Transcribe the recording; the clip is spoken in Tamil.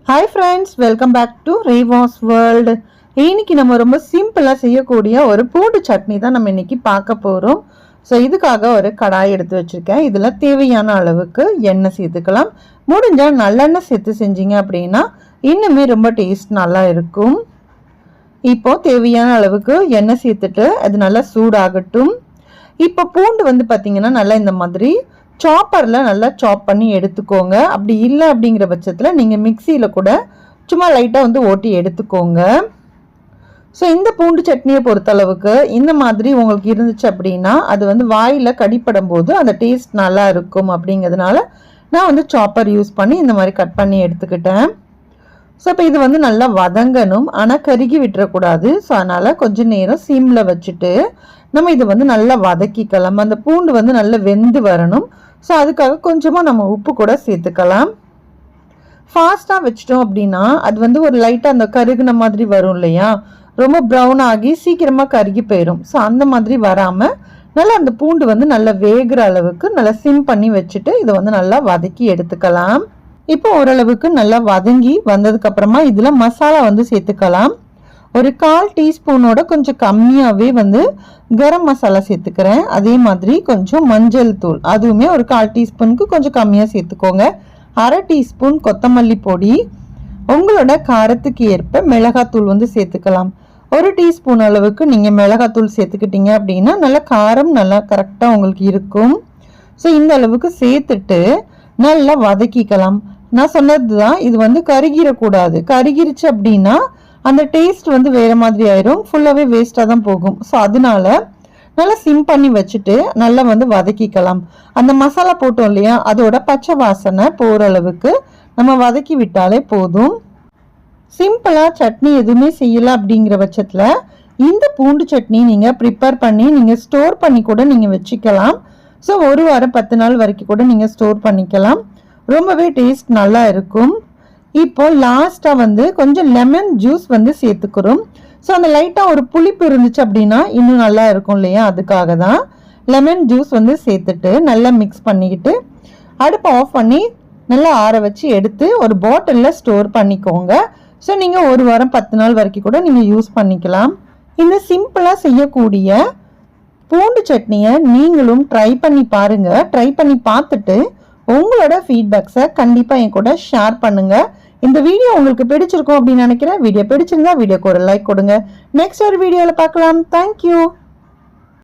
Hi friends, welcome back to ரேவாஸ் வேர்ல்டு. இன்னைக்கு நம்ம ரொம்ப சிம்பிளாக செய்யக்கூடிய ஒரு பூண்டு சட்னி தான் நம்ம இன்னைக்கு பார்க்க போகிறோம். ஸோ இதுக்காக ஒரு கடாய் எடுத்து வச்சுருக்கேன். இதில் தேவையான அளவுக்கு எண்ணெய் சேர்த்துக்கலாம். முடிஞ்சால் நல்லெண்ணெய் சேர்த்து செஞ்சீங்க அப்படின்னா இன்னுமே ரொம்ப டேஸ்ட் நல்லா இருக்கும். இப்போ தேவையான அளவுக்கு எண்ணெய் சேர்த்துட்டு அது நல்லா சூடாகட்டும். இப்போ பூண்டு பார்த்தீங்கன்னா நல்லா இந்த மாதிரி சாப்பரில் நல்லா சாப் பண்ணி எடுத்துக்கோங்க. அப்படி இல்லை அப்படிங்கிற பட்சத்தில் நீங்கள் மிக்சியில் கூட சும்மா லைட்டாக ஓட்டி எடுத்துக்கோங்க. ஸோ இந்த பூண்டு சட்னியை பொறுத்தளவுக்கு இந்த மாதிரி உங்களுக்கு இருந்துச்சு அப்படின்னா அது வாயில் கடிப்படும் போது அந்த டேஸ்ட் நல்லா இருக்கும். அப்படிங்கிறதுனால நான் சாப்பர் யூஸ் பண்ணி இந்த மாதிரி கட் பண்ணி எடுத்துக்கிட்டேன். ஸோ இப்போ இது நல்லா வதங்கணும், ஆனால் கருகி விட்டுறக்கூடாது. ஸோ அதனால் கொஞ்சம் நேரம் சிம்மில் வச்சுட்டு நம்ம இதை நல்லா வதக்கிக்கலாம். அந்த பூண்டு நல்லா வெந்து வரணும். ஸோ அதுக்காக கொஞ்சமாக நம்ம உப்பு கூட சேர்த்துக்கலாம். ஃபாஸ்ட்டாக வச்சிட்டோம் அப்படின்னா அது ஒரு லைட்டாக அந்த கருகுன மாதிரி வரும் இல்லையா, ரொம்ப ப்ரௌன் ஆகி சீக்கிரமாக கருகி போயிடும். ஸோ அந்த மாதிரி வராமல் நல்லா அந்த பூண்டு நல்லா வேகிற அளவுக்கு நல்லா சிம் பண்ணி வச்சுட்டு இதை நல்லா வதக்கி எடுத்துக்கலாம். இப்போ ஓரளவுக்கு நல்லா வதங்கி வந்ததுக்கப்புறமா இதில் மசாலா சேர்த்துக்கலாம். ஒரு 1/4 டீஸ்பூனோட கொஞ்சம் கம்மியாகவே கரம் மசாலா சேர்த்துக்கிறேன். அதே மாதிரி கொஞ்சம் மஞ்சள் தூள், அதுவுமே ஒரு 1/4 டீஸ்பூனுக்கு கொஞ்சம் கம்மியாக சேர்த்துக்கோங்க. 1/2 டீஸ்பூன் கொத்தமல்லி பொடி, உங்களோட காரத்துக்கு ஏற்ப மிளகாத்தூள் சேர்த்துக்கலாம். 1 டீஸ்பூன் அளவுக்கு நீங்கள் மிளகாத்தூள் சேர்த்துக்கிட்டீங்க அப்படின்னா நல்லா காரம் நல்லா கரெக்டாக உங்களுக்கு இருக்கும். ஸோ இந்த அளவுக்கு சேர்த்துட்டு நல்லா வதக்கிக்கலாம். நான் சொன்னது தான், இது கருகிடக்கூடாது. கருகிருச்சு அப்படின்னா அந்த டேஸ்ட் வேறு மாதிரி ஆயிரும், ஃபுல்லாகவே வேஸ்ட்டாக தான் போகும். ஸோ அதனால நல்லா சிம் பண்ணி வச்சுட்டு நல்லா வதக்கிக்கலாம். அந்த மசாலா போட்டோம் இல்லையா, அதோட பச்சை வாசனை போகிற அளவுக்கு நம்ம வதக்கி விட்டாலே போதும். சிம்பிளாக சட்னி எதுவுமே செய்யலை அப்படிங்கிற பட்சத்தில் இந்த பூண்டு சட்னி நீங்கள் ப்ரிப்பேர் பண்ணி நீங்கள் ஸ்டோர் பண்ணி கூட நீங்கள் வச்சுக்கலாம். ஸோ 1 வாரம் 10 நாள் வரைக்கும் கூட நீங்கள் ஸ்டோர் பண்ணிக்கலாம். ரொம்பவே டேஸ்ட் நல்லா இருக்கும். இப்போ லாஸ்ட்டாக கொஞ்சம் லெமன் ஜூஸ் சேர்த்துக்கிறோம். ஸோ அந்த லைட்டாக ஒரு புளிப்பு இருந்துச்சு அப்படின்னா இன்னும் நல்லா இருக்கும் இல்லையா, அதுக்காக தான் லெமன் ஜூஸ் சேர்த்துட்டு நல்லா மிக்ஸ் பண்ணிக்கிட்டு அடுப்பை ஆஃப் பண்ணி நல்லா ஆற வச்சு எடுத்து ஒரு பாட்டிலில் ஸ்டோர் பண்ணிக்கோங்க. ஸோ நீங்கள் 1 வாரம் 10 நாள் வரைக்கும் கூட நீங்கள் யூஸ் பண்ணிக்கலாம். இந்த சிம்பிளாக செய்யக்கூடிய பூண்டு சட்னியை நீங்களும் ட்ரை பண்ணி பாருங்கள். ட்ரை பண்ணி பார்த்துட்டு உங்களோட ஃபீட்பேக்ஸை கண்டிப்பாக என் கூட ஷேர் பண்ணுங்கள். இந்த வீடியோ உங்களுக்கு பிடிச்சிருக்கும் அப்படின்னு நினைக்கிறேன். வீடியோ பிடிச்சிருந்தா வீடியோக்கு ஒரு லைக் கொடுங்க. நெக்ஸ்ட் ஒரு வீடியோவில் பார்க்கலாம். தேங்க்யூ.